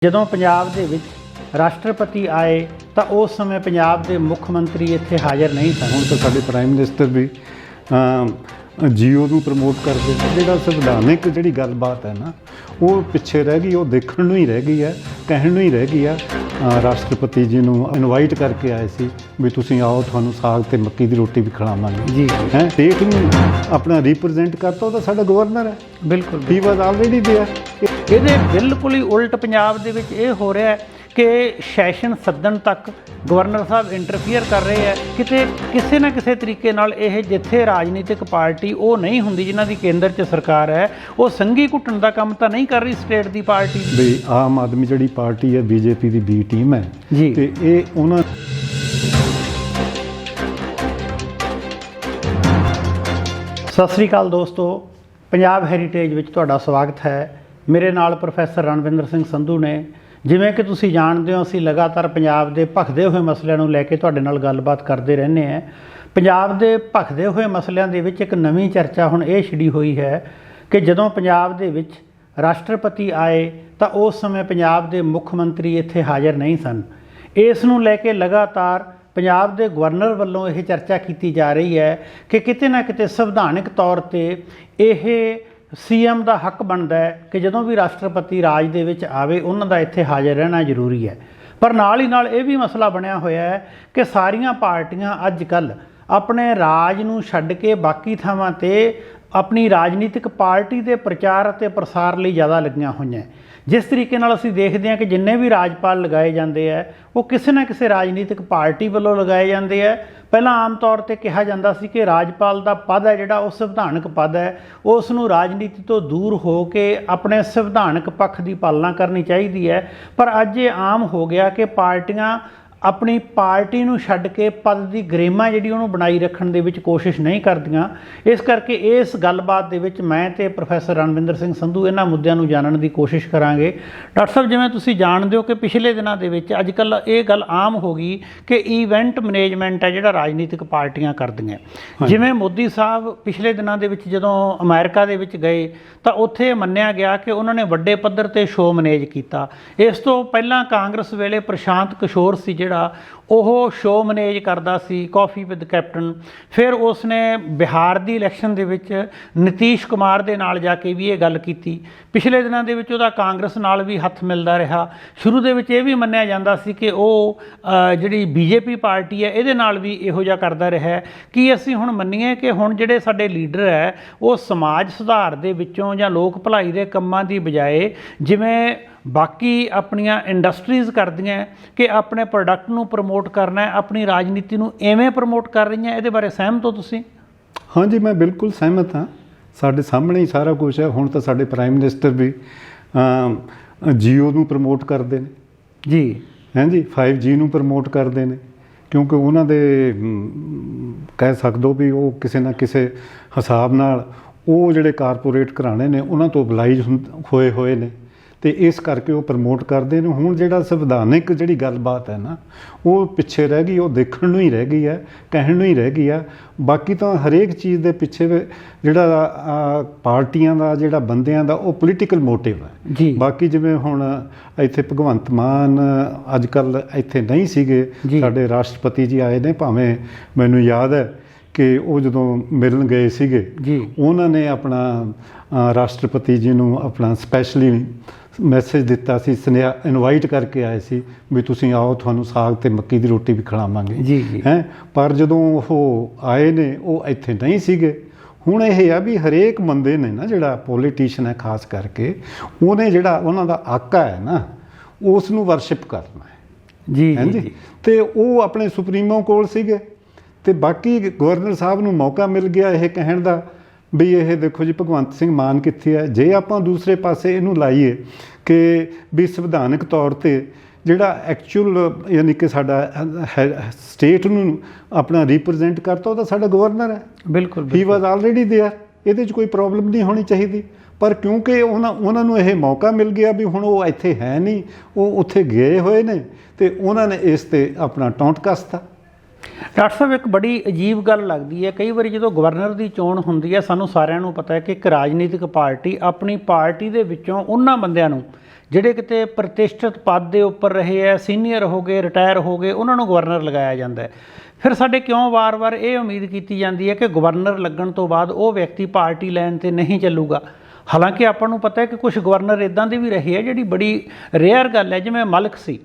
ਜਦੋਂ ਪੰਜਾਬ ਦੇ ਵਿੱਚ ਰਾਸ਼ਟਰਪਤੀ ਆਏ ਤਾਂ ਉਸ ਸਮੇਂ ਪੰਜਾਬ ਦੇ ਮੁੱਖ ਮੰਤਰੀ ਇੱਥੇ ਹਾਜ਼ਰ ਨਹੀਂ ਸਨ। ਹੁਣ ਤਾਂ ਸਾਡੇ ਪ੍ਰਾਈਮ ਮਿਨਿਸਟਰ ਵੀ ਜੀਓ ਨੂੰ ਪ੍ਰਮੋਟ ਕਰਦੇ ਨੇ। ਜਿਹੜਾ ਸੰਵਿਧਾਨਿਕ ਜਿਹੜੀ ਗੱਲਬਾਤ ਹੈ ਨਾ, ਉਹ ਪਿੱਛੇ ਰਹਿ ਗਈ, ਉਹ ਦੇਖਣ ਨੂੰ ਹੀ ਰਹਿ ਗਈ ਹੈ, ਕਹਿਣ ਨੂੰ ਹੀ ਰਹਿ ਗਈ ਹੈ। ਰਾਸ਼ਟਰਪਤੀ ਜੀ ਨੂੰ ਇਨਵਾਈਟ ਕਰਕੇ ਆਏ ਸੀ ਵੀ ਤੁਸੀਂ ਆਓ, ਤੁਹਾਨੂੰ ਸਾਗ ਤੇ ਮੱਕੀ ਦੀ ਰੋਟੀ ਵੀ ਖਿਲਾਵਾਂਗੇ ਜੀ ਹੈ। ਸਟੇਟ ਨੂੰ ਆਪਣਾ ਰਿਪਰੈਜ਼ੈਂਟ ਕਰਤਾ, ਉਹ ਤਾਂ ਸਾਡਾ ਗਵਰਨਰ ਹੈ। ਬਿਲਕੁਲ ਹੀ ਵਾਜ਼ ਆਲਰੇਡੀ ਦੇਅਰ। ਇਹਦੇ ਬਿਲਕੁਲ ਹੀ ਉਲਟ ਪੰਜਾਬ ਦੇ ਵਿੱਚ ਇਹ ਹੋ ਰਿਹਾ ਹੈ ਕਿ ਸੈਸ਼ਨ ਸੱਦਣ ਤੱਕ ਗਵਰਨਰ ਸਾਹਿਬ ਇੰਟਰਫੀਅਰ ਕਰ ਰਹੇ ਹੈ। ਕਿਤੇ ਕਿਸੇ ਨਾ ਕਿਸੇ ਤਰੀਕੇ ਨਾਲ ਇਹ ਜਿੱਥੇ ਰਾਜਨੀਤਿਕ ਪਾਰਟੀ ਉਹ ਨਹੀਂ ਹੁੰਦੀ ਜਿਨ੍ਹਾਂ ਦੀ ਕੇਂਦਰ 'ਚ ਸਰਕਾਰ ਹੈ, ਉਹ ਸੰਘੀ ਘੁੱਟਣ ਦਾ ਕੰਮ ਤਾਂ ਨਹੀਂ ਕਰ ਰਹੀ ਸਟੇਟ ਦੀ ਪਾਰਟੀ। ਵੀ ਆਮ ਆਦਮੀ ਜਿਹੜੀ ਪਾਰਟੀ ਹੈ, ਬੀਜੇਪੀ ਦੀ ਬੀ ਟੀਮ ਹੈ ਜੀ, ਤੇ ਇਹ ਉਹਨਾਂ ਸਤਿ ਸ੍ਰੀ ਅਕਾਲ ਦੋਸਤੋ, ਪੰਜਾਬ ਹੈਰੀਟੇਜ ਵਿੱਚ ਤੁਹਾਡਾ ਸਵਾਗਤ ਹੈ। ਮੇਰੇ ਨਾਲ ਪ੍ਰੋਫੈਸਰ ਰਣਵਿੰਦਰ ਸਿੰਘ ਸੰਧੂ ਨੇ। ਜਿਵੇਂ ਕਿ ਤੁਸੀਂ ਜਾਣਦੇ ਹੋ, ਅਸੀਂ ਲਗਾਤਾਰ ਪੰਜਾਬ ਦੇ ਭਖਦੇ ਹੋਏ ਮਸਲਿਆਂ ਨੂੰ ਲੈ ਕੇ ਤੁਹਾਡੇ ਨਾਲ ਗੱਲਬਾਤ ਕਰਦੇ ਰਹਿੰਦੇ ਹਾਂ। ਪੰਜਾਬ ਦੇ ਭਖਦੇ ਹੋਏ ਮਸਲਿਆਂ ਦੇ ਵਿੱਚ ਇੱਕ ਨਵੀਂ ਚਰਚਾ ਹੁਣ ਇਹ ਛਿੜੀ ਹੋਈ ਹੈ ਕਿ ਜਦੋਂ ਪੰਜਾਬ ਦੇ ਵਿੱਚ ਰਾਸ਼ਟਰਪਤੀ ਆਏ ਤਾਂ ਉਸ ਸਮੇਂ ਪੰਜਾਬ ਦੇ ਮੁੱਖ ਮੰਤਰੀ ਇੱਥੇ ਹਾਜ਼ਰ ਨਹੀਂ ਸਨ। ਇਸ ਨੂੰ ਲੈ ਕੇ ਲਗਾਤਾਰ ਪੰਜਾਬ ਦੇ ਗਵਰਨਰ ਵੱਲੋਂ ਇਹ ਚਰਚਾ ਕੀਤੀ ਜਾ ਰਹੀ ਹੈ ਕਿ ਕਿਤੇ ਨਾ ਕਿਤੇ ਸੰਵਿਧਾਨਕ ਤੌਰ 'ਤੇ ਇਹ ਸੀਐਮ ਦਾ ਹੱਕ ਬਣਦਾ ਹੈ ਕਿ ਜਦੋਂ ਵੀ ਰਾਸ਼ਟਰਪਤੀ ਰਾਜ ਦੇ ਵਿੱਚ ਆਵੇ ਉਹਨਾਂ ਦਾ ਇੱਥੇ ਹਾਜ਼ਰ ਰਹਿਣਾ ਜ਼ਰੂਰੀ ਹੈ। ਪਰ ਨਾਲ ਹੀ ਨਾਲ ਇਹ ਵੀ ਮਸਲਾ ਬਣਿਆ ਹੋਇਆ ਹੈ ਕਿ ਸਾਰੀਆਂ ਪਾਰਟੀਆਂ ਅੱਜ ਕੱਲ੍ਹ ਆਪਣੇ ਰਾਜ ਨੂੰ ਛੱਡ ਕੇ ਬਾਕੀ ਥਾਵਾਂ 'ਤੇ ਆਪਣੀ ਰਾਜਨੀਤਿਕ ਪਾਰਟੀ ਦੇ ਪ੍ਰਚਾਰ ਅਤੇ ਪ੍ਰਸਾਰ ਲਈ ਜ਼ਿਆਦਾ ਲੱਗੀਆਂ ਹੋਈਆਂ। ਜਿਸ ਤਰੀਕੇ ਨਾਲ ਅਸੀਂ ਦੇਖਦੇ ਹਾਂ ਕਿ ਜਿੰਨੇ ਵੀ ਰਾਜਪਾਲ ਲਗਾਏ ਜਾਂਦੇ ਹੈ ਉਹ ਕਿਸੇ ਨਾ ਕਿਸੇ ਰਾਜਨੀਤਿਕ ਪਾਰਟੀ ਵੱਲੋਂ ਲਗਾਏ ਜਾਂਦੇ ਹੈ। ਪਹਿਲਾਂ ਆਮ ਤੌਰ 'ਤੇ ਕਿਹਾ ਜਾਂਦਾ ਸੀ ਕਿ ਰਾਜਪਾਲ ਦਾ ਪਦ ਹੈ ਜਿਹੜਾ ਉਹ ਸੰਵਿਧਾਨਕ ਪਦ ਹੈ, ਉਸ ਨੂੰ ਰਾਜਨੀਤੀ ਤੋਂ ਦੂਰ ਹੋ ਕੇ ਆਪਣੇ ਸੰਵਿਧਾਨਕ ਪੱਖ ਦੀ ਪਾਲਣਾ ਕਰਨੀ ਚਾਹੀਦੀ ਹੈ। ਪਰ ਅੱਜ ਇਹ ਆਮ ਹੋ ਗਿਆ ਕਿ ਪਾਰਟੀਆਂ ਆਪਣੀ ਪਾਰਟੀ ਨੂੰ ਛੱਡ ਕੇ ਪਦ ਦੀ ਗਰਿਮਾ ਜਿਹੜੀ ਉਹਨੂੰ ਬਣਾਈ ਰੱਖਣ ਦੇ ਵਿੱਚ ਕੋਸ਼ਿਸ਼ ਨਹੀਂ ਕਰਦੀਆਂ। ਇਸ ਕਰਕੇ ਇਸ ਗੱਲਬਾਤ ਦੇ ਵਿੱਚ ਮੈਂ ਤੇ ਪ੍ਰੋਫੈਸਰ ਰਣਵਿੰਦਰ ਸਿੰਘ ਸੰਧੂ ਇਹਨਾਂ ਮੁੱਦਿਆਂ ਨੂੰ ਜਾਣਨ ਦੀ ਕੋਸ਼ਿਸ਼ ਕਰਾਂਗੇ। ਡਾਕਟਰ ਸਾਹਿਬ, ਜਿਵੇਂ ਤੁਸੀਂ ਜਾਣਦੇ ਹੋ ਕਿ ਪਿਛਲੇ ਦਿਨਾਂ ਦੇ ਵਿੱਚ ਅੱਜ ਕੱਲ੍ਹ ਇਹ ਗੱਲ ਆਮ ਹੋ ਗਈ ਕਿ ਈਵੈਂਟ ਮੈਨੇਜਮੈਂਟ ਹੈ ਜਿਹੜਾ ਰਾਜਨੀਤਿਕ ਪਾਰਟੀਆਂ ਕਰਦੀਆਂ। ਜਿਵੇਂ ਮੋਦੀ ਸਾਹਿਬ ਪਿਛਲੇ ਦਿਨਾਂ ਦੇ ਵਿੱਚ ਜਦੋਂ ਅਮਰੀਕਾ ਦੇ ਵਿੱਚ ਗਏ ਤਾਂ ਉੱਥੇ ਮੰਨਿਆ ਗਿਆ ਕਿ ਉਹਨਾਂ ਨੇ ਵੱਡੇ ਪੱਧਰ 'ਤੇ ਸ਼ੋਅ ਮੈਨੇਜ ਕੀਤਾ। ਇਸ ਤੋਂ ਪਹਿਲਾਂ ਕਾਂਗਰਸ ਵੇਲੇ ਪ੍ਰਸ਼ਾਂਤ ਕਿਸ਼ੋਰ ਸੀ ਜਿਹੜਾ ਉਹ ਸ਼ੋਅ ਮੈਨੇਜ ਕਰਦਾ ਸੀ, ਕਾਫੀ ਵਿਦ ਕੈਪਟਨ। ਫਿਰ ਉਸਨੇ ਬਿਹਾਰ ਦੀ ਇਲੈਕਸ਼ਨ ਦੇ ਵਿੱਚ ਨਿਤੀਸ਼ ਕੁਮਾਰ ਦੇ ਨਾਲ ਜਾ ਕੇ ਵੀ ਇਹ ਗੱਲ ਕੀਤੀ। ਪਿਛਲੇ ਦਿਨਾਂ ਦੇ ਵਿੱਚ ਉਹਦਾ ਕਾਂਗਰਸ ਨਾਲ ਵੀ ਹੱਥ ਮਿਲਦਾ ਰਿਹਾ। ਸ਼ੁਰੂ ਦੇ ਵਿੱਚ ਇਹ ਵੀ ਮੰਨਿਆ ਜਾਂਦਾ ਸੀ ਕਿ ਉਹ ਜਿਹੜੀ ਬੀਜੇਪੀ ਪਾਰਟੀ ਹੈ ਇਹਦੇ ਨਾਲ ਵੀ ਇਹੋ ਜਿਹਾ ਕਰਦਾ ਰਿਹਾ। ਕੀ ਅਸੀਂ ਹੁਣ ਮੰਨੀਏ ਕਿ ਹੁਣ ਜਿਹੜੇ ਸਾਡੇ ਲੀਡਰ ਹੈ ਉਹ ਸਮਾਜ ਸੁਧਾਰ ਦੇ ਵਿੱਚੋਂ ਜਾਂ ਲੋਕ ਭਲਾਈ ਦੇ ਕੰਮਾਂ ਦੀ ਬਜਾਏ ਜਿਵੇਂ ਬਾਕੀ ਆਪਣੀਆਂ ਇੰਡਸਟਰੀਜ਼ ਕਰਦੀਆਂ ਕਿ ਆਪਣੇ ਪ੍ਰੋਡਕਟ ਨੂੰ ਪ੍ਰਮੋਟ ਕਰਨਾ ਹੈ, ਆਪਣੀ ਰਾਜਨੀਤੀ ਨੂੰ ਐਵੇਂ ਪ੍ਰਮੋਟ ਕਰ ਰਹੀਆਂ? ਇਹਦੇ ਬਾਰੇ ਸਹਿਮਤ ਹੋ ਤੁਸੀਂ? ਹਾਂਜੀ, ਮੈਂ ਬਿਲਕੁਲ ਸਹਿਮਤ ਹਾਂ। ਸਾਡੇ ਸਾਹਮਣੇ ਹੀ ਸਾਰਾ ਕੁਝ ਹੈ। ਹੁਣ ਤਾਂ ਸਾਡੇ ਪ੍ਰਾਈਮ ਮਿਨਿਸਟਰ ਵੀ ਜੀਓ ਨੂੰ ਪ੍ਰਮੋਟ ਕਰਦੇ ਨੇ ਜੀ, ਹਾਂਜੀ, 5G ਨੂੰ ਪ੍ਰਮੋਟ ਕਰਦੇ ਨੇ, ਕਿਉਂਕਿ ਉਹਨਾਂ ਦੇ ਕਹਿ ਸਕਦੇ ਹੋ ਵੀ ਉਹ ਕਿਸੇ ਨਾ ਕਿਸੇ ਹਿਸਾਬ ਨਾਲ ਉਹ ਜਿਹੜੇ ਕਾਰਪੋਰੇਟ ਘਰਾਣੇ ਨੇ ਉਹਨਾਂ ਤੋਂ ਬਲਾਈਜ਼ ਹੋਏ ਨੇ ਤੇ ਇਸ ਕਰਕੇ ਉਹ ਪ੍ਰਮੋਟ ਕਰਦੇ ਨੇ। ਹੁਣ ਜਿਹੜਾ ਸੰਵਿਧਾਨਿਕ ਜਿਹੜੀ ਗੱਲਬਾਤ ਹੈ ਨਾ, ਉਹ ਪਿੱਛੇ ਰਹਿ ਗਈ, ਉਹ ਦੇਖਣ ਨੂੰ ਹੀ ਰਹਿ ਗਈ ਹੈ, ਕਹਿਣ ਨੂੰ ਹੀ ਰਹਿ ਗਈ ਹੈ। ਬਾਕੀ ਤਾਂ ਹਰੇਕ ਚੀਜ਼ ਦੇ ਪਿੱਛੇ ਜਿਹੜਾ ਪਾਰਟੀਆਂ ਦਾ, ਜਿਹੜਾ ਬੰਦਿਆਂ ਦਾ, ਉਹ ਪੋਲੀਟੀਕਲ ਮੋਟਿਵ ਹੈ ਜੀ। ਬਾਕੀ ਜਿਵੇਂ ਹੁਣ ਇੱਥੇ ਭਗਵੰਤ ਮਾਨ ਅੱਜ ਕੱਲ੍ਹ ਇੱਥੇ ਨਹੀਂ ਸੀਗੇ, ਸਾਡੇ ਰਾਸ਼ਟਰਪਤੀ ਜੀ ਆਏ ਨੇ। ਭਾਵੇਂ ਮੈਨੂੰ ਯਾਦ ਹੈ ਕਿ ਉਹ ਜਦੋਂ ਮਿਲਣ ਗਏ ਸੀਗੇ ਜੀ, ਉਹਨਾਂ ਨੇ ਆਪਣਾ ਰਾਸ਼ਟਰਪਤੀ ਜੀ ਨੂੰ ਆਪਣਾ ਸਪੈਸ਼ਲੀ ਮੈਸੇਜ ਦਿੱਤਾ ਸੀ, ਸੁਨੇਹਾ ਇਨਵਾਈਟ ਕਰਕੇ ਆਏ ਸੀ ਵੀ ਤੁਸੀਂ ਆਓ, ਤੁਹਾਨੂੰ ਸਾਗ ਤੇ ਮੱਕੀ ਦੀ ਰੋਟੀ ਵੀ ਖਿਲਾਵਾਂਗੇ ਜੀ ਜੀ ਹੈ। ਪਰ ਜਦੋਂ ਉਹ ਆਏ ਨੇ ਉਹ ਇੱਥੇ ਨਹੀਂ ਸੀਗੇ। ਹੁਣ ਇਹ ਆ ਵੀ ਹਰੇਕ ਬੰਦੇ ਨੇ ਨਾ, ਜਿਹੜਾ ਪੋਲੀਟੀਸ਼ੀਅਨ ਹੈ ਖਾਸ ਕਰਕੇ, ਉਹਨੇ ਜਿਹੜਾ ਉਹਨਾਂ ਦਾ ਆਕਾ ਹੈ ਨਾ, ਉਸ ਨੂੰ ਵਰਸ਼ਿਪ ਕਰਨਾ ਹੈ ਜੀ ਹਾਂਜੀ। ਤੇ ਉਹ ਆਪਣੇ ਸੁਪਰੀਮੋ ਕੋਲ ਸੀਗੇ ਤੇ ਬਾਕੀ ਗਵਰਨਰ ਸਾਹਿਬ ਨੂੰ ਮੌਕਾ ਮਿਲ ਗਿਆ ਇਹ ਕਹਿਣ ਦਾ ਵੀ ਇਹ ਦੇਖੋ ਜੀ ਭਗਵੰਤ ਸਿੰਘ ਮਾਨ ਕਿੱਥੇ ਹੈ। ਜੇ ਆਪਾਂ ਦੂਸਰੇ ਪਾਸੇ ਇਹਨੂੰ ਲਾਈਏ ਕਿ ਵੀ ਸੰਵਿਧਾਨਕ ਤੌਰ 'ਤੇ ਜਿਹੜਾ ਐਕਚੁਅਲ ਯਾਨੀ ਕਿ ਸਾਡਾ ਸਟੇਟ ਨੂੰ ਆਪਣਾ ਰਿਪਰੈਜ਼ੈਂਟ ਕਰਤਾ, ਉਹ ਤਾਂ ਸਾਡਾ ਗਵਰਨਰ ਹੈ। ਬਿਲਕੁਲ, ਹੀ ਵਾਜ਼ ਆਲਰੇਡੀ ਦੇਅਰ। ਇਹਦੇ 'ਚ ਕੋਈ ਪ੍ਰੋਬਲਮ ਨਹੀਂ ਹੋਣੀ ਚਾਹੀਦੀ। ਪਰ ਕਿਉਂਕਿ ਉਹਨਾਂ ਨੂੰ ਇਹ ਮੌਕਾ ਮਿਲ ਗਿਆ ਵੀ ਹੁਣ ਉਹ ਇੱਥੇ ਹੈ ਨਹੀਂ, ਉਹ ਉੱਥੇ ਗਏ ਹੋਏ ਨੇ ਤੇ ਉਹਨਾਂ ਨੇ ਇਸ 'ਤੇ ਆਪਣਾ ਟੌਂਟ ਕੱਸਤਾ। ਡਾਕਟਰ ਸਾਹਿਬ, ਇੱਕ ਬੜੀ ਅਜੀਬ ਗੱਲ ਲੱਗਦੀ ਹੈ ਕਈ ਵਾਰੀ ਜਦੋਂ ਗਵਰਨਰ ਦੀ ਚੋਣ ਹੁੰਦੀ ਹੈ। ਸਾਨੂੰ ਸਾਰਿਆਂ ਨੂੰ ਪਤਾ ਹੈ ਕਿ ਇੱਕ ਰਾਜਨੀਤਿਕ ਪਾਰਟੀ ਆਪਣੀ ਪਾਰਟੀ ਦੇ ਵਿੱਚੋਂ ਉਹਨਾਂ ਬੰਦਿਆਂ ਨੂੰ ਜਿਹੜੇ ਕਿਤੇ ਪ੍ਰਤਿਸ਼ਠਿਤ ਪਦ ਦੇ ਉੱਪਰ ਰਹੇ ਹੈ, ਸੀਨੀਅਰ ਹੋ ਗਏ, ਰਿਟਾਇਰ ਹੋ ਗਏ, ਉਹਨਾਂ ਨੂੰ ਗਵਰਨਰ ਲਗਾਇਆ ਜਾਂਦਾ ਹੈ। ਫਿਰ ਸਾਡੇ ਕਿਉਂ ਵਾਰ-ਵਾਰ ਇਹ ਉਮੀਦ ਕੀਤੀ ਜਾਂਦੀ ਹੈ ਕਿ ਗਵਰਨਰ ਲੱਗਣ ਤੋਂ ਬਾਅਦ ਉਹ ਵਿਅਕਤੀ ਪਾਰਟੀ ਲਾਈਨ 'ਤੇ ਨਹੀਂ ਚੱਲੂਗਾ। ਹਾਲਾਂਕਿ ਆਪਾਂ ਨੂੰ ਪਤਾ ਹੈ ਕਿ ਕੁਝ ਗਵਰਨਰ ਇੱਦਾਂ ਦੇ ਵੀ ਰਹੇ ਹੈ, ਜਿਹੜੀ ਬੜੀ ਰੇਅਰ ਗੱਲ ਹੈ। ਜਿਵੇਂ ਮਲਕ ਸੀ,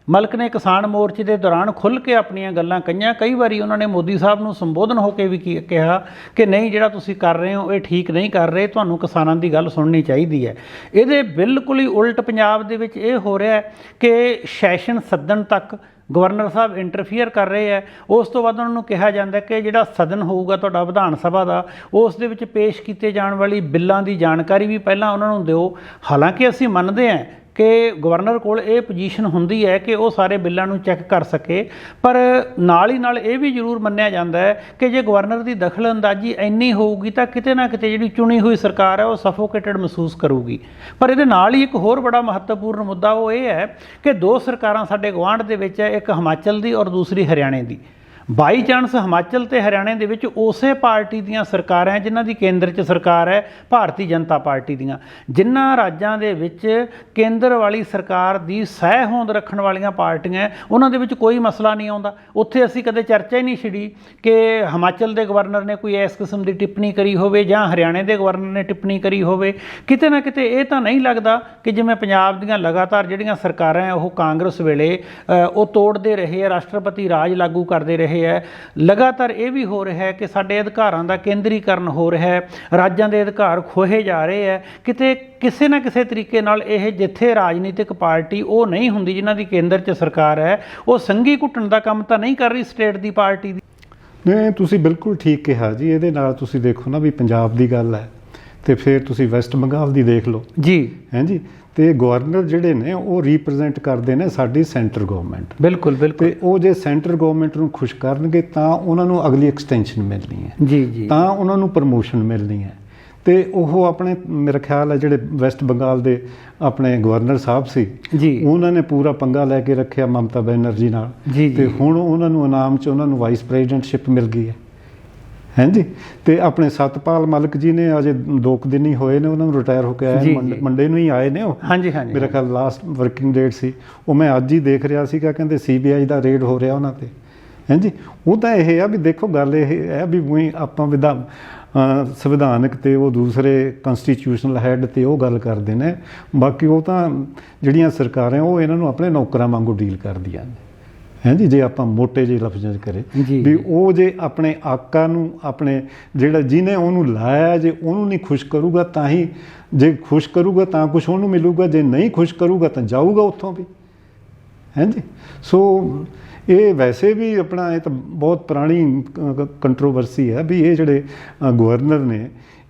ਮਲਕ ਨੇ ਕਿਸਾਨ ਮੋਰਚੇ ਦੇ ਦੌਰਾਨ ਖੁੱਲ੍ਹ ਕੇ ਆਪਣੀਆਂ ਗੱਲਾਂ ਕਹੀਆਂ। ਕਈ ਵਾਰੀ ਉਹਨਾਂ ਨੇ ਮੋਦੀ ਸਾਹਿਬ ਨੂੰ ਸੰਬੋਧਨ ਹੋ ਕੇ ਵੀ ਕਿਹਾ ਕਿ ਨਹੀਂ, ਜਿਹੜਾ ਤੁਸੀਂ ਕਰ ਰਹੇ ਹੋ ਇਹ ਠੀਕ ਨਹੀਂ ਕਰ ਰਹੇ, ਤੁਹਾਨੂੰ ਕਿਸਾਨਾਂ ਦੀ ਗੱਲ ਸੁਣਨੀ ਚਾਹੀਦੀ ਹੈ। ਇਹਦੇ ਬਿਲਕੁਲ ਹੀ ਉਲਟ ਪੰਜਾਬ ਦੇ ਵਿੱਚ ਇਹ ਹੋ ਰਿਹਾ ਹੈ ਕਿ ਸੈਸ਼ਨ ਸੱਦਣ ਤੱਕ ਗਵਰਨਰ ਸਾਹਿਬ ਇੰਟਰਫੀਅਰ ਕਰ ਰਹੇ ਹੈ। ਉਸ ਤੋਂ ਬਾਅਦ ਉਹਨਾਂ ਨੂੰ ਕਿਹਾ ਜਾਂਦਾ ਕਿ ਜਿਹੜਾ ਸਦਨ ਹੋਊਗਾ ਤੁਹਾਡਾ ਵਿਧਾਨ ਸਭਾ ਦਾ, ਉਸ ਦੇ ਵਿੱਚ ਪੇਸ਼ ਕੀਤੇ ਜਾਣ ਵਾਲੀ ਬਿੱਲਾਂ ਦੀ ਜਾਣਕਾਰੀ ਵੀ ਪਹਿਲਾਂ ਉਹਨਾਂ ਨੂੰ ਦਿਓ। ਹਾਲਾਂਕਿ ਅਸੀਂ ਮੰਨਦੇ ਹਾਂ ਕਿ ਗਵਰਨਰ ਕੋਲ ਇਹ ਪੋਜੀਸ਼ਨ ਹੁੰਦੀ ਹੈ ਕਿ ਉਹ ਸਾਰੇ ਬਿੱਲਾਂ ਨੂੰ ਚੈੱਕ ਕਰ ਸਕੇ, ਪਰ ਨਾਲ ਹੀ ਨਾਲ ਇਹ ਵੀ ਜ਼ਰੂਰ ਮੰਨਿਆ ਜਾਂਦਾ ਹੈ ਕਿ ਜੇ ਗਵਰਨਰ ਦੀ ਦਖਲ ਅੰਦਾਜ਼ੀ ਇੰਨੀ ਹੋਊਗੀ ਤਾਂ ਕਿਤੇ ਨਾ ਕਿਤੇ ਜਿਹੜੀ ਚੁਣੀ ਹੋਈ ਸਰਕਾਰ ਹੈ ਉਹ ਸਫੋਕੇਟਡ ਮਹਿਸੂਸ ਕਰੂਗੀ। ਪਰ ਇਹਦੇ ਨਾਲ ਹੀ ਇੱਕ ਹੋਰ ਬੜਾ ਮਹੱਤਵਪੂਰਨ ਮੁੱਦਾ ਉਹ ਇਹ ਹੈ ਕਿ ਦੋ ਸਰਕਾਰਾਂ ਸਾਡੇ ਗੁਆਂਢ ਦੇ ਵਿੱਚ ਹੈ, ਇੱਕ ਹਿਮਾਚਲ ਦੀ ਔਰ ਦੂਸਰੀ ਹਰਿਆਣੇ ਦੀ। ਬਾਈ ਚਾਂਸ ਹਿਮਾਚਲ ਤੇ ਹਰਿਆਣੇ ਦੇ ਵਿੱਚ ਉਸੇ ਪਾਰਟੀ ਦੀਆਂ ਸਰਕਾਰਾਂ ਹੈ ਜਿਨ੍ਹਾਂ ਦੀ ਕੇਂਦਰ 'ਚ ਸਰਕਾਰ ਹੈ, ਭਾਰਤੀ ਜਨਤਾ ਪਾਰਟੀ ਦੀਆਂ। ਜਿਨ੍ਹਾਂ ਰਾਜਾਂ ਦੇ ਵਿੱਚ ਕੇਂਦਰ ਵਾਲੀ ਸਰਕਾਰ ਦੀ ਸਹਿ ਹੋਂਦ ਰੱਖਣ ਵਾਲੀਆਂ ਪਾਰਟੀਆਂ, ਉਹਨਾਂ ਦੇ ਵਿੱਚ ਕੋਈ ਮਸਲਾ ਨਹੀਂ ਆਉਂਦਾ। ਉੱਥੇ ਅਸੀਂ ਕਦੇ ਚਰਚਾ ਹੀ ਨਹੀਂ ਛਿੜੀ ਕਿ ਹਿਮਾਚਲ ਦੇ ਗਵਰਨਰ ਨੇ ਕੋਈ ਇਸ ਕਿਸਮ ਦੀ ਟਿੱਪਣੀ ਕਰੀ ਹੋਵੇ ਜਾਂ ਹਰਿਆਣੇ ਦੇ ਗਵਰਨਰ ਨੇ ਟਿੱਪਣੀ ਕਰੀ ਹੋਵੇ। ਕਿਤੇ ਨਾ ਕਿਤੇ ਇਹ ਤਾਂ ਨਹੀਂ ਲੱਗਦਾ ਕਿ ਜਿਵੇਂ ਪੰਜਾਬ ਦੀਆਂ ਲਗਾਤਾਰ ਜਿਹੜੀਆਂ ਸਰਕਾਰਾਂ ਹੈ ਉਹ ਕਾਂਗਰਸ ਵੇਲੇ ਉਹ ਤੋੜਦੇ ਰਹੇ ਹੈ, ਰਾਸ਼ਟਰਪਤੀ ਰਾਜ ਲਾਗੂ ਕਰਦੇ ਰਹੇ ਹੈ। ਲਗਾਤਾਰ ਇਹ ਵੀ ਹੋ ਰਿਹਾ ਹੈ ਕਿ ਸਾਡੇ ਅਧਿਕਾਰਾਂ ਦਾ ਕੇਂਦਰੀਕਰਨ ਹੋ ਰਿਹਾ ਹੈ, ਰਾਜਾਂ ਦੇ ਅਧਿਕਾਰ ਖੋਹੇ ਜਾ ਰਹੇ ਹੈ। ਕਿਤੇ ਕਿਸੇ ਨਾ ਕਿਸੇ ਤਰੀਕੇ ਨਾਲ ਇਹ ਜਿੱਥੇ ਰਾਜਨੀਤਿਕ ਪਾਰਟੀ ਉਹ ਨਹੀਂ ਹੁੰਦੀ ਜਿਨ੍ਹਾਂ ਦੀ ਕੇਂਦਰ 'ਚ ਸਰਕਾਰ ਹੈ, ਉਹ ਸੰਘੀ ਘੁੱਟਣ ਦਾ ਕੰਮ ਤਾਂ ਨਹੀਂ ਕਰ ਰਹੀ ਸਟੇਟ ਦੀ ਪਾਰਟੀ ਦੀ। ਨਹੀਂ, ਤੁਸੀਂ ਬਿਲਕੁਲ ਠੀਕ ਕਿਹਾ ਜੀ। ਇਹਦੇ ਨਾਲ ਤੁਸੀਂ ਦੇਖੋ ਨਾ ਵੀ ਪੰਜਾਬ ਦੀ ਗੱਲ ਹੈ ਤੇ ਫਿਰ ਤੁਸੀਂ ਵੈਸਟ ਬੰਗਾਲ ਦੀ ਦੇਖ ਲਓ ਜੀ, ਹੈ ਜੀ। ਤੇ ਗਵਰਨਰ ਜਿਹੜੇ ਨੇ ਉਹ ਰੀਪ੍ਰੈਜ਼ੈਂਟ ਕਰਦੇ ਨੇ ਸਾਡੀ ਸੈਂਟਰ ਗਵਰਨਮੈਂਟ। ਬਿਲਕੁਲ ਬਿਲਕੁਲ। ਤੇ ਉਹ ਜੇ ਸੈਂਟਰ ਗਵਰਨਮੈਂਟ ਨੂੰ ਖੁਸ਼ ਕਰਨਗੇ ਤਾਂ ਉਹਨਾਂ ਨੂੰ ਅਗਲੀ ਐਕਸਟੈਂਸ਼ਨ ਮਿਲਣੀ ਹੈ ਜੀ ਜੀ, ਤਾਂ ਉਹਨਾਂ ਨੂੰ ਪ੍ਰਮੋਸ਼ਨ ਮਿਲਣੀ ਹੈ। ਤੇ ਉਹ ਆਪਣੇ ਮੇਰਾ ਖਿਆਲ ਹੈ ਜਿਹੜੇ ਵੈਸਟ ਬੰਗਾਲ ਦੇ ਆਪਣੇ ਗਵਰਨਰ ਸਾਹਿਬ ਸੀ ਜੀ, ਉਹਨਾਂ ਨੇ ਪੂਰਾ ਪੰਗਾ ਲੈ ਕੇ ਰੱਖਿਆ ਮਮਤਾ ਬੈਨਰਜੀ ਨਾਲ। ਜੀ ਤੇ ਜੀ, ਹੁਣ ਉਹਨਾਂ ਨੂੰ ਇਨਾਮ 'ਚ ਉਹਨਾਂ ਨੂੰ ਵਾਈਸ ਪ੍ਰੈਜ਼ੀਡੈਂਟਸ਼ਿਪ ਮਿਲ ਗਈ ਹੈ ਹਾਂਜੀ। ਤੇ ਆਪਣੇ ਸਤਪਾਲ ਮਲਿਕ ਜੀ ਨੇ ਅਜੇ 2 ਦਿਨ ਹੀ ਹੋਏ ਨੇ ਉਹਨਾਂ ਨੂੰ ਰਿਟਾਇਰ ਹੋ ਕੇ ਆਏ, ਮੰਡੇ ਨੂੰ ਹੀ ਆਏ ਨੇ ਉਹ। ਹਾਂਜੀ ਹਾਂਜੀ, ਮੇਰਾ ਖਿਆਲ ਲਾਸਟ ਵਰਕਿੰਗ ਡੇਟ ਸੀ ਉਹ। ਮੈਂ ਅੱਜ ਹੀ ਦੇਖ ਰਿਹਾ ਸੀਗਾ, ਕਹਿੰਦੇ CBI ਦਾ ਰੇਡ ਹੋ ਰਿਹਾ ਉਹਨਾਂ ਤੇ ਹਾਂਜੀ। ਉਹ ਤਾਂ ਇਹ ਆ ਵੀ ਦੇਖੋ ਗੱਲ ਇਹ ਹੈ ਵੀ ਆਪਾਂ ਸੰਵਿਧਾਨਕ ਤੇ ਉਹ ਦੂਸਰੇ ਕੰਸਟੀਟਿਊਸ਼ਨਲ ਹੈੱਡ ਤੇ ਉਹ ਗੱਲ ਕਰਦੇ ਨੇ, ਬਾਕੀ ਉਹ ਤਾਂ ਜਿਹੜੀਆਂ ਸਰਕਾਰਾਂ ਉਹ ਇਹਨਾਂ ਨੂੰ ਆਪਣੇ ਨੌਕਰਾਂ ਵਾਂਗੂ ਡੀਲ ਕਰਦੀਆਂ ਨੇ ਹਾਂਜੀ। ਜੇ ਆਪਾਂ ਮੋਟੇ ਜਿਹੇ ਲਫ਼ਜ਼ਾਂ 'ਚ ਕਰੇ ਵੀ ਉਹ ਜੇ ਆਪਣੇ ਆਕਾ ਨੂੰ ਆਪਣੇ ਜਿਹੜਾ ਜਿਹਨੇ ਉਹਨੂੰ ਲਾਇਆ ਜੇ ਉਹਨੂੰ ਨਹੀਂ ਖੁਸ਼ ਕਰੂਗਾ ਤਾਂ ਹੀ, ਜੇ ਖੁਸ਼ ਕਰੂਗਾ ਤਾਂ ਕੁਛ ਉਹਨੂੰ ਮਿਲੂਗਾ, ਜੇ ਨਹੀਂ ਖੁਸ਼ ਕਰੂਗਾ ਤਾਂ ਜਾਊਗਾ ਉੱਥੋਂ ਵੀ ਹਾਂਜੀ। ਸੋ ਇਹ ਵੈਸੇ ਵੀ ਆਪਣਾ ਇਹ ਤਾਂ ਬਹੁਤ ਪੁਰਾਣੀ ਕੰਟਰੋਵਰਸੀ ਹੈ ਵੀ ਇਹ ਜਿਹੜੇ ਗਵਰਨਰ ਨੇ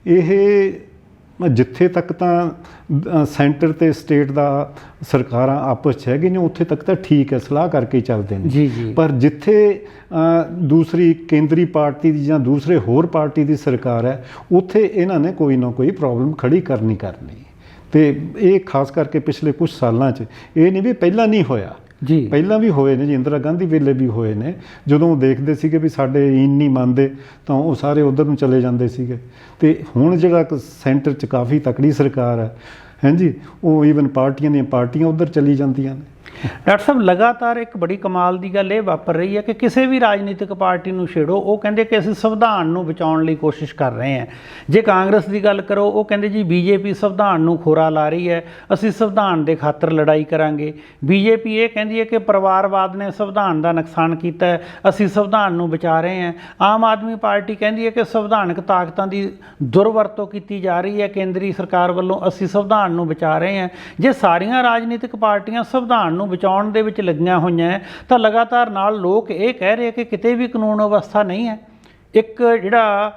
ਇਹ ਜਿੱਥੇ ਤੱਕ ਤਾਂ ਸੈਂਟਰ ਤੇ ਸਟੇਟ ਦਾ ਸਰਕਾਰਾਂ ਆਪਸ 'ਚ ਹੈਗੇ ਨੇ ਉੱਥੇ ਤੱਕ ਤਾਂ ਠੀਕ ਹੈ, ਸਲਾਹ ਕਰਕੇ ਚੱਲਦੇ ਨੇ ਜੀ ਜੀ। ਪਰ ਜਿੱਥੇ ਦੂਸਰੀ ਕੇਂਦਰੀ ਪਾਰਟੀ ਦੀ ਜਾਂ ਦੂਸਰੇ ਹੋਰ ਪਾਰਟੀ ਦੀ ਸਰਕਾਰ ਹੈ ਉੱਥੇ ਇਹਨਾਂ ਨੇ ਕੋਈ ਨਾ ਕੋਈ ਪ੍ਰੋਬਲਮ ਖੜੀ ਕਰਨੀ। ਤੇ ਇਹ ਖਾਸ ਕਰਕੇ ਪਿਛਲੇ ਕੁਝ ਸਾਲਾਂ 'ਚ ਇਹ ਨਹੀਂ ਵੀ ਪਹਿਲਾਂ ਨਹੀਂ ਹੋਇਆ ਜੀ, ਪਹਿਲਾਂ ਵੀ ਹੋਏ ਨੇ ਜੀ, ਇੰਦਰਾ ਗਾਂਧੀ ਵੇਲੇ ਵੀ ਹੋਏ ਨੇ। ਜਦੋਂ ਉਹ ਦੇਖਦੇ ਸੀਗੇ ਵੀ ਸਾਡੇ ਇਨ ਨਹੀਂ ਮੰਨਦੇ ਤਾਂ ਉਹ ਸਾਰੇ ਉੱਧਰ ਨੂੰ ਚਲੇ ਜਾਂਦੇ ਸੀਗੇ। ਤੇ ਹੁਣ ਜਿਹੜਾ ਸੈਂਟਰ 'ਚ ਕਾਫੀ ਤਕੜੀ ਸਰਕਾਰ ਹੈ ਹਾਂਜੀ, ਉਹ ਈਵਨ ਪਾਰਟੀਆਂ ਦੀਆਂ ਪਾਰਟੀਆਂ ਉੱਧਰ ਚਲੀ ਜਾਂਦੀਆਂ ਨੇ। ਡਾਕਟਰ ਸਾਹਿਬ, ਲਗਾਤਾਰ ਇੱਕ ਬੜੀ ਕਮਾਲ ਦੀ ਗੱਲ ਇਹ ਵਾਪਰ ਰਹੀ ਹੈ ਕਿ ਕਿਸੇ ਵੀ ਰਾਜਨੀਤਿਕ ਪਾਰਟੀ ਨੂੰ ਛੇੜੋ, ਉਹ ਕਹਿੰਦੇ ਕਿ ਅਸੀਂ ਸੰਵਿਧਾਨ ਨੂੰ ਬਚਾਉਣ ਲਈ ਕੋਸ਼ਿਸ਼ ਕਰ ਰਹੇ ਹਾਂ। ਜੇ ਕਾਂਗਰਸ ਦੀ ਗੱਲ ਕਰੋ, ਉਹ ਕਹਿੰਦੇ ਜੀ BJP ਸੰਵਿਧਾਨ ਨੂੰ ਖੋਰਾ ਲਾ ਰਹੀ ਹੈ, ਅਸੀਂ ਸੰਵਿਧਾਨ ਦੇ ਖਾਤਰ ਲੜਾਈ ਕਰਾਂਗੇ। BJP ਇਹ ਕਹਿੰਦੀ ਹੈ ਕਿ ਪਰਿਵਾਰਵਾਦ ਨੇ ਸੰਵਿਧਾਨ ਦਾ ਨੁਕਸਾਨ ਕੀਤਾ ਹੈ, ਅਸੀਂ ਸੰਵਿਧਾਨ ਨੂੰ ਬਚਾ ਰਹੇ ਹਾਂ। ਆਮ ਆਦਮੀ ਪਾਰਟੀ ਕਹਿੰਦੀ ਹੈ ਕਿ ਸੰਵਿਧਾਨਕ ਤਾਕਤਾਂ ਦੀ ਦੁਰਵਰਤੋਂ ਕੀਤੀ ਜਾ ਰਹੀ ਹੈ ਕੇਂਦਰੀ ਸਰਕਾਰ ਵੱਲੋਂ, ਅਸੀਂ ਸੰਵਿਧਾਨ ਨੂੰ ਬਚਾ ਰਹੇ ਹਾਂ। ਜੇ ਸਾਰੀਆਂ ਰਾਜਨੀਤਿਕ ਪਾਰਟੀਆਂ ਸੰਵਿਧਾਨ ਨੂੰ ਬਚਾਉਣ ਦੇ ਵਿੱਚ ਲੱਗੀਆਂ ਹੋਈਆਂ ਤਾਂ ਲਗਾਤਾਰ ਨਾਲ ਲੋਕ ਇਹ ਕਹਿ ਰਹੇ ਕਿ ਕਿਤੇ ਵੀ ਕਾਨੂੰਨ ਅਵਸਥਾ ਨਹੀਂ ਹੈ। ਇੱਕ ਜਿਹੜਾ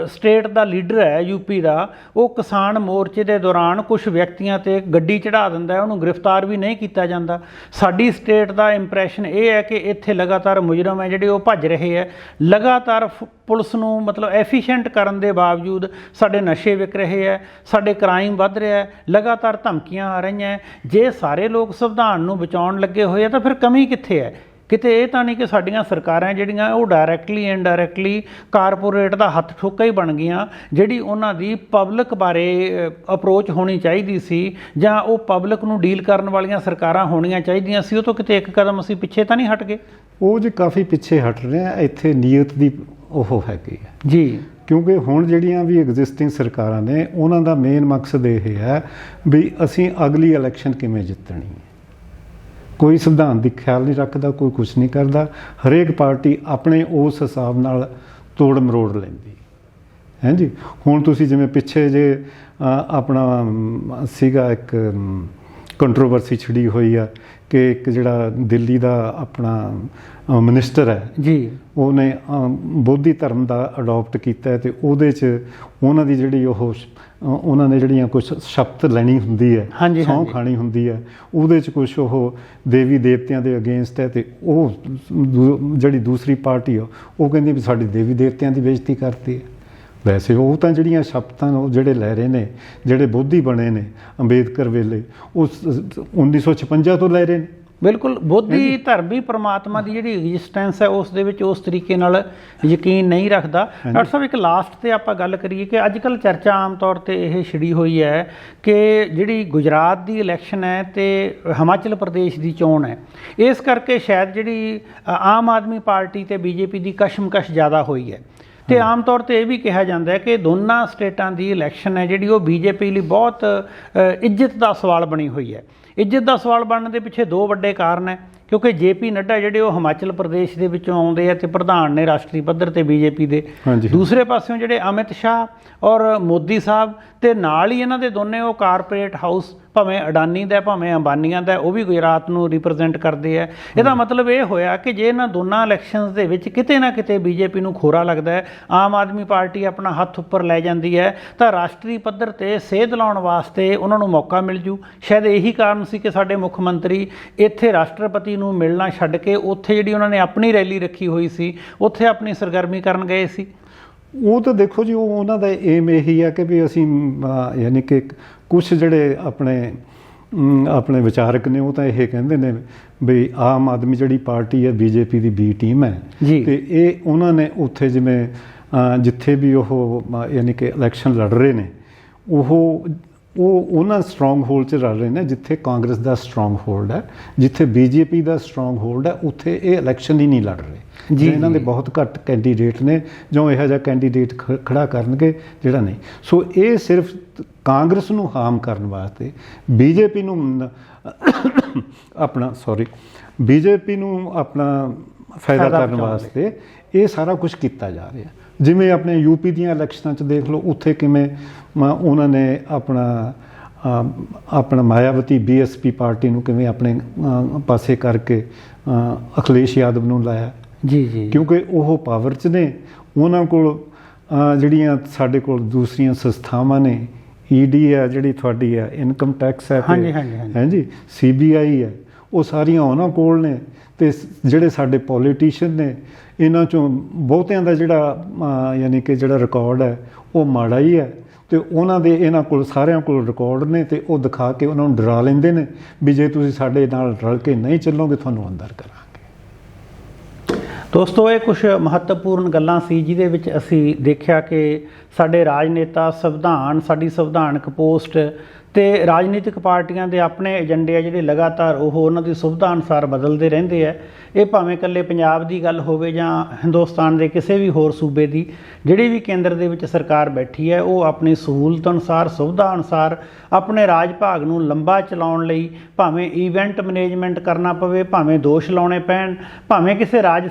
ਸਟੇਟ ਦਾ ਲੀਡਰ ਹੈ UP ਦਾ, ਉਹ ਕਿਸਾਨ ਮੋਰਚੇ ਦੇ ਦੌਰਾਨ ਕੁਝ ਵਿਅਕਤੀਆਂ ਤੇ ਗੱਡੀ ਚੜ੍ਹਾ ਦਿੰਦਾ ਹੈ, ਉਹਨੂੰ ਗ੍ਰਿਫਤਾਰ ਵੀ ਨਹੀਂ ਕੀਤਾ ਜਾਂਦਾ। ਸਾਡੀ ਸਟੇਟ ਦਾ ਇੰਪ੍ਰੈਸ਼ਨ ਇਹ ਹੈ ਕਿ ਇੱਥੇ ਲਗਾਤਾਰ ਮੁਜਰਮ ਹੈ ਜਿਹੜੇ ਉਹ ਭੱਜ ਰਹੇ ਹੈ। ਲਗਾਤਾਰ ਪੁਲਿਸ ਨੂੰ ਮਤਲਬ ਐਫੀਸ਼ੀਐਂਟ ਕਰਨ ਦੇ ਬਾਵਜੂਦ ਸਾਡੇ ਨਸ਼ੇ ਵਿਕ ਰਹੇ ਹੈ, ਸਾਡੇ ਕ੍ਰਾਈਮ ਵੱਧ ਰਿਹਾ ਹੈ, ਲਗਾਤਾਰ ਧਮਕੀਆਂ ਆ ਰਹੀਆਂ। ਜੇ ਸਾਰੇ ਲੋਕ ਸੰਵਿਧਾਨ ਨੂੰ ਬਚਾਉਣ ਲੱਗੇ ਹੋਏ ਆ ਤਾਂ ਫਿਰ ਕਮੀ ਕਿੱਥੇ ਹੈ? ਕਿਤੇ ਇਹ ਤਾਂ ਨਹੀਂ ਕਿ ਸਾਡੀਆਂ ਸਰਕਾਰਾਂ ਜਿਹੜੀਆਂ ਉਹ ਡਾਇਰੈਕਟਲੀ ਇਨਡਾਇਰੈਕਟਲੀ ਕਾਰਪੋਰੇਟ ਦਾ ਹੱਥ ਠੋਕਾ ਹੀ ਬਣ ਗਈਆਂ, ਜਿਹੜੀ ਉਹਨਾਂ ਦੀ ਪਬਲਿਕ ਬਾਰੇ ਅਪਰੋਚ ਹੋਣੀ ਚਾਹੀਦੀ ਸੀ ਜਾਂ ਉਹ ਪਬਲਿਕ ਨੂੰ ਡੀਲ ਕਰਨ ਵਾਲੀਆਂ ਸਰਕਾਰਾਂ ਹੋਣੀਆਂ ਚਾਹੀਦੀਆਂ ਸੀ, ਉਹ ਤੋਂ ਕਿਤੇ ਇੱਕ ਕਦਮ ਅਸੀਂ ਪਿੱਛੇ ਤਾਂ ਨਹੀਂ ਹਟ ਗਏ? ਉਹ ਜੀ ਕਾਫੀ ਪਿੱਛੇ ਹਟ ਰਹੇ ਆ। ਇੱਥੇ ਨੀਅਤ ਦੀ ਉਹ ਹੈਗੀ ਹੈ ਜੀ, ਕਿਉਂਕਿ ਹੁਣ ਜਿਹੜੀਆਂ ਵੀ ਐਗਜ਼ਿਸਟਿੰਗ ਸਰਕਾਰਾਂ ਨੇ ਉਹਨਾਂ ਦਾ ਮੇਨ ਮਕਸਦ ਇਹ ਹੈ ਵੀ ਅਸੀਂ ਅਗਲੀ ਇਲੈਕਸ਼ਨ ਕਿਵੇਂ ਜਿੱਤਣੀ ਹੈ। ਕੋਈ ਸੰਵਿਧਾਨ ਦੀ ਖਿਆਲ ਨਹੀਂ ਰੱਖਦਾ, ਕੋਈ ਕੁਛ ਨਹੀਂ ਕਰਦਾ। ਹਰੇਕ ਪਾਰਟੀ ਆਪਣੇ ਉਸ ਹਿਸਾਬ ਨਾਲ ਤੋੜ ਮਰੋੜ ਲੈਂਦੀ ਹੈ ਜੀ। ਹੁਣ ਤੁਸੀਂ ਜਿਵੇਂ ਪਿੱਛੇ ਜੇ ਆਪਣਾ ਸੀਗਾ ਇੱਕ ਕੰਟਰੋਵਰਸੀ ਛਿੜੀ ਹੋਈ ਆ ਕਿ ਇੱਕ ਜਿਹੜਾ ਦਿੱਲੀ ਦਾ ਆਪਣਾ ਮਿਨਿਸਟਰ ਹੈ ਜੀ, ਉਹਨੇ ਬੋਧੀ ਧਰਮ ਦਾ ਅਡਾਪਟ ਕੀਤਾ ਅਤੇ ਉਹਦੇ 'ਚ ਉਹਨਾਂ ਦੀ ਜਿਹੜੀ ਉਹਨਾਂ ਨੇ ਜਿਹੜੀਆਂ ਕੁਛ ਸ਼ਪਥ ਲੈਣੀ ਹੁੰਦੀ ਹੈ, ਸਹੁੰ ਖਾਣੀ ਹੁੰਦੀ ਹੈ, ਉਹਦੇ 'ਚ ਕੁਛ ਉਹ ਦੇਵੀ ਦੇਵਤਿਆਂ ਦੇ ਅਗੇਂਸਟ ਹੈ ਅਤੇ ਉਹ ਜਿਹੜੀ ਦੂਸਰੀ ਪਾਰਟੀ ਆ ਉਹ ਕਹਿੰਦੀ ਵੀ ਸਾਡੀ ਦੇਵੀ ਦੇਵਤਿਆਂ ਦੀ ਬੇਇੱਜ਼ਤੀ ਕਰਤੀ ਹੈ। ਵੈਸੇ ਉਹ ਤਾਂ ਜਿਹੜੀਆਂ ਸ਼ਪਥਾਂ ਉਹ ਜਿਹੜੇ ਲੈ ਰਹੇ ਨੇ, ਜਿਹੜੇ ਬੋਧੀ ਬਣੇ ਨੇ ਅੰਬੇਦਕਰ ਵੇਲੇ, ਉਹ 1956 ਤੋਂ ਲੈ ਰਹੇ ਨੇ। ਬਿਲਕੁਲ, ਬੋਧੀ ਧਰਮ ਵੀ ਪਰਮਾਤਮਾ ਦੀ ਜਿਹੜੀ ਐਗਜ਼ਿਸਟੈਂਸ ਹੈ ਉਸ ਦੇ ਵਿੱਚ ਉਸ ਤਰੀਕੇ ਨਾਲ ਯਕੀਨ ਨਹੀਂ ਰੱਖਦਾ। ਡਾਕਟਰ ਸਾਹਿਬ, ਇੱਕ ਲਾਸਟ ਤੇ ਆਪਾਂ ਗੱਲ ਕਰੀਏ ਕਿ ਅੱਜ ਕੱਲ੍ਹ ਚਰਚਾ ਆਮ ਤੌਰ ਤੇ ਇਹ ਛਿੜੀ ਹੋਈ ਹੈ ਕਿ ਜਿਹੜੀ ਗੁਜਰਾਤ ਦੀ ਇਲੈਕਸ਼ਨ ਹੈ ਤੇ ਹਿਮਾਚਲ ਪ੍ਰਦੇਸ਼ ਦੀ ਚੋਣ ਹੈ, ਇਸ ਕਰਕੇ ਸ਼ਾਇਦ ਜਿਹੜੀ ਆਮ ਆਦਮੀ ਪਾਰਟੀ ਤੇ ਬੀਜੇਪੀ ਦੀ ਕਸ਼ਮਕਸ਼ ਜ਼ਿਆਦਾ ਹੋਈ ਹੈ। ਤੇ ਆਮ ਤੌਰ ਤੇ ਇਹ ਵੀ ਕਿਹਾ ਜਾਂਦਾ ਹੈ ਕਿ ਦੋਨਾਂ ਸਟੇਟਾਂ ਦੀ ਇਲੈਕਸ਼ਨ ਹੈ ਜਿਹੜੀ ਉਹ ਬੀਜੇਪੀ ਲਈ ਬਹੁਤ ਇੱਜ਼ਤ ਦਾ ਸਵਾਲ ਬਣੀ ਹੋਈ ਹੈ। ਇੱਜ਼ਤ ਦਾ ਸਵਾਲ ਬਣਨ ਦੇ ਪਿੱਛੇ ਦੋ ਵੱਡੇ ਕਾਰਨ ਹੈ, ਕਿਉਂਕਿ JP ਨੱਡਾ ਜਿਹੜੇ ਉਹ ਹਿਮਾਚਲ ਪ੍ਰਦੇਸ਼ ਦੇ ਵਿੱਚੋਂ ਆਉਂਦੇ ਆ ਤੇ ਪ੍ਰਧਾਨ ਨੇ ਰਾਸ਼ਟਰੀ ਪੱਧਰ ਤੇ BJP ਦੇ। ਦੂਸਰੇ ਪਾਸਿਓਂ ਜਿਹੜੇ ਅਮਿਤ ਸ਼ਾਹ ਔਰ ਮੋਦੀ ਸਾਹਿਬ ਤੇ ਨਾਲ ਹੀ ਇਹਨਾਂ ਦੇ ਦੋਨੇ ਉਹ ਕਾਰਪੋਰੇਟ ਹਾਊਸ, ਭਾਵੇਂ ਅਡਾਨੀ ਦਾ ਭਾਵੇਂ ਅੰਬਾਨੀਆਂ ਦਾ, ਉਹ ਵੀ ਗੁਜਰਾਤ ਨੂੰ ਰਿਪਰੈਜ਼ੈਂਟ ਕਰਦੇ ਆ। ਇਹਦਾ ਮਤਲਬ ਇਹ ਹੋਇਆ ਕਿ ਜੇ ਇਹਨਾਂ ਦੋਨਾਂ ਇਲੈਕਸ਼ਨਸ ਦੇ ਵਿੱਚ ਕਿਤੇ ਨਾ ਕਿਤੇ BJP ਨੂੰ ਖੋਰਾ ਲੱਗਦਾ ਹੈ, ਆਮ ਆਦਮੀ ਪਾਰਟੀ ਆਪਣਾ ਹੱਥ ਉੱਪਰ ਲੈ ਜਾਂਦੀ ਹੈ, ਤਾਂ ਰਾਸ਼ਟਰੀ ਪੱਧਰ ਤੇ ਸੇਧ ਲਾਉਣ ਵਾਸਤੇ ਉਹਨਾਂ ਨੂੰ ਮੌਕਾ ਮਿਲ ਜੂ। ਸ਼ਾਇਦ ਇਹੀ ਕਾਰਨ ਸੀ ਕਿ ਸਾਡੇ ਮੁੱਖ ਮੰਤਰੀ ਇੱਥੇ ਰਾਸ਼ਟਰਪਤੀ ਨੂੰ ਮਿਲਣਾ ਛੱਡ ਕੇ ਉੱਥੇ ਜਿਹੜੀ ਉਹਨਾਂ ਨੇ ਆਪਣੀ ਰੈਲੀ ਰੱਖੀ ਹੋਈ ਸੀ ਉੱਥੇ ਆਪਣੀ ਸਰਗਰਮੀ ਕਰਨ ਗਏ ਸੀ। ਉਹ ਤਾਂ ਦੇਖੋ ਜੀ, ਉਹ ਉਹਨਾਂ ਦਾ ਏਮ ਇਹੀ ਹੈ ਕਿ ਵੀ ਅਸੀਂ ਯਾਨੀ ਕਿ ਕੁਛ ਜਿਹੜੇ ਆਪਣੇ ਵਿਚਾਰਕ ਨੇ ਉਹ ਤਾਂ ਇਹ ਕਹਿੰਦੇ ਨੇ ਵੀ ਆਮ ਆਦਮੀ ਜਿਹੜੀ ਪਾਰਟੀ ਹੈ BJP ਦੀ B ਟੀਮ ਹੈ ਤੇ ਇਹ ਉਹਨਾਂ ਨੇ ਉੱਥੇ ਜਿਵੇਂ ਜਿੱਥੇ ਵੀ ਉਹ ਯਾਨੀ ਕਿ ਇਲੈਕਸ਼ਨ ਲੜ ਰਹੇ ਨੇ ਉਹ ਉਹਨਾਂ ਸਟਰੋਂਗ ਹੋਲਡ 'ਚ ਲੜ ਰਹੇ ਨੇ ਜਿੱਥੇ ਕਾਂਗਰਸ ਦਾ ਸਟਰੋਂਗ ਹੋਲਡ ਹੈ। ਜਿੱਥੇ BJP ਦਾ ਸਟਰੋਂਗ ਹੋਲਡ ਹੈ ਉੱਥੇ ਇਹ ਇਲੈਕਸ਼ਨ ਹੀ ਨਹੀਂ ਲੜ ਰਹੇ। ਜੀ, ਇਹਨਾਂ ਦੇ ਬਹੁਤ ਘੱਟ ਕੈਂਡੀਡੇਟ ਨੇ ਜੋ ਇਹੋ ਜਿਹਾ ਕੈਂਡੀਡੇਟ ਖੜਾ ਕਰਨਗੇ ਜਿਹੜਾ ਨਹੀਂ। ਸੋ ਇਹ ਸਿਰਫ ਕਾਂਗਰਸ ਨੂੰ ਹਾਰਮ ਕਰਨ ਵਾਸਤੇ, BJP ਨੂੰ ਆਪਣਾ ਫਾਇਦਾ ਕਰਨ ਵਾਸਤੇ ਇਹ ਸਾਰਾ ਕੁਝ ਕੀਤਾ ਜਾ ਰਿਹਾ। ਜਿਵੇਂ ਆਪਣੇ UP ਦੀਆਂ ਇਲੈਕਸ਼ਨਾਂ 'ਚ ਦੇਖ ਲਓ, ਉੱਥੇ ਕਿਵੇਂ ਉਹਨਾਂ ਨੇ ਆਪਣਾ ਮਾਇਆਵਤੀ BSP ਪਾਰਟੀ ਨੂੰ ਕਿਵੇਂ ਆਪਣੇ ਪਾਸੇ ਕਰਕੇ ਅਖਿਲੇਸ਼ ਯਾਦਵ ਨੂੰ ਲਾਇਆ। ਜੀ, ਕਿਉਂਕਿ ਉਹ ਪਾਵਰ 'ਚ ਨੇ। ਉਹਨਾਂ ਕੋਲ ਜਿਹੜੀਆਂ ਸਾਡੇ ਕੋਲ ਦੂਸਰੀਆਂ ਸੰਸਥਾਵਾਂ ਨੇ, ED ਹੈ ਜਿਹੜੀ ਤੁਹਾਡੀ ਹੈ, ਇਨਕਮ ਟੈਕਸ ਹੈ, ਹਾਂਜੀ CBI ਹੈ, ਉਹ ਸਾਰੀਆਂ ਉਹਨਾਂ ਕੋਲ ਨੇ। ਅਤੇ ਜਿਹੜੇ ਸਾਡੇ ਪੋਲੀਟੀਸ਼ੀਅਨ ਨੇ ਇਹਨਾਂ 'ਚੋਂ ਬਹੁਤਿਆਂ ਦਾ ਜਿਹੜਾ ਯਾਨੀ ਕਿ ਜਿਹੜਾ ਰਿਕਾਰਡ ਹੈ ਉਹ ਮਾੜਾ ਹੀ ਹੈ ਅਤੇ ਇਹਨਾਂ ਕੋਲ ਸਾਰਿਆਂ ਕੋਲ ਰਿਕਾਰਡ ਨੇ ਅਤੇ ਉਹ ਦਿਖਾ ਕੇ ਉਹਨਾਂ ਨੂੰ ਡਰਾ ਲੈਂਦੇ ਨੇ ਵੀ ਜੇ ਤੁਸੀਂ ਸਾਡੇ ਨਾਲ ਰਲ ਕੇ ਨਹੀਂ ਚੱਲੋਗੇ ਤੁਹਾਨੂੰ ਅੰਦਰ ਕਰਾਂਗੇ। ਦੋਸਤੋ, ਇਹ ਕੁਝ ਮਹੱਤਵਪੂਰਨ ਗੱਲਾਂ ਸੀ ਜਿਹਦੇ ਵਿੱਚ ਅਸੀਂ ਦੇਖਿਆ ਕਿ ਸਾਡੇ ਰਾਜਨੇਤਾ, ਸੰਵਿਧਾਨ, ਸਾਡੀ ਸੰਵਿਧਾਨਕ ਪੋਸਟ ਤੇ ਰਾਜਨੀਤਿਕ ਪਾਰਟੀਆਂ ਦੇ ਆਪਣੇ ਏਜੰਡੇ ਆ ਜਿਹੜੇ ਲਗਾਤਾਰ ਉਹ ਉਹਨਾਂ ਦੀ ਸੁਵਿਧਾ ਅਨੁਸਾਰ ਬਦਲਦੇ ਰਹਿੰਦੇ ਆ। ਇਹ ਭਾਵੇਂ ਇਕੱਲੇ ਪੰਜਾਬ ਦੀ ਗੱਲ ਹੋਵੇ ਜਾਂ ਹਿੰਦੁਸਤਾਨ ਦੇ ਕਿਸੇ ਵੀ ਹੋਰ ਸੂਬੇ ਦੀ, ਜਿਹੜੀ ਵੀ ਕੇਂਦਰ ਦੇ ਵਿੱਚ ਸਰਕਾਰ ਬੈਠੀ ਹੈ ਉਹ ਆਪਣੀ ਸਹੂਲਤ ਅਨੁਸਾਰ, ਸੁਵਿਧਾ ਅਨੁਸਾਰ ਆਪਣੇ ਰਾਜ ਭਾਗ ਨੂੰ ਲੰਬਾ ਚਲਾਉਣ ਲਈ ਭਾਵੇਂ ਈਵੈਂਟ ਮੈਨੇਜਮੈਂਟ ਕਰਨਾ ਪਵੇ, ਭਾਵੇਂ ਦੋਸ਼ ਲਾਉਣੇ ਪੈਣ, ਭਾਵੇਂ ਕਿਸੇ ਰਾਜ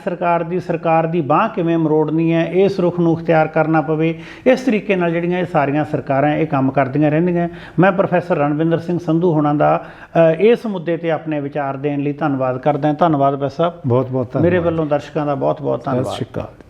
ਸਰਕਾਰ ਦੀ ਬਾਂਹ ਕਿਵੇਂ ਮਰੋੜਨੀ ਹੈ ਇਸ ਰੁਖ ਨੂੰ ਅਖਤਿਆਰ ਕਰਨਾ ਪਵੇ, ਇਸ ਤਰੀਕੇ ਨਾਲ ਜਿਹੜੀਆਂ ਇਹ ਸਾਰੀਆਂ ਸਰਕਾਰਾਂ ਇਹ ਕੰਮ ਕਰਦੀਆਂ ਰਹਿੰਦੀਆਂ। ਮੈਂ ਪ੍ਰੋਫੈਸਰ ਰਣਵਿੰਦਰ ਸਿੰਘ ਸੰਧੂ ਹੋਣਾ ਦਾ ਇਸ ਮੁੱਦੇ ਤੇ ਆਪਣੇ ਵਿਚਾਰ ਦੇਣ ਲਈ ਧੰਨਵਾਦ ਕਰਦਾ ਹਾਂ। ਧੰਨਵਾਦ ਪ੍ਰੋਫੈਸਰ ਸਾਹਿਬ, ਬਹੁਤ ਬਹੁਤ ਧੰਨਵਾਦ। ਮੇਰੇ ਵੱਲੋਂ ਦਰਸ਼ਕਾਂ ਦਾ ਬਹੁਤ ਬਹੁਤ ਧੰਨਵਾਦ। ਸਤਿ ਸ਼੍ਰੀ ਅਕਾਲ।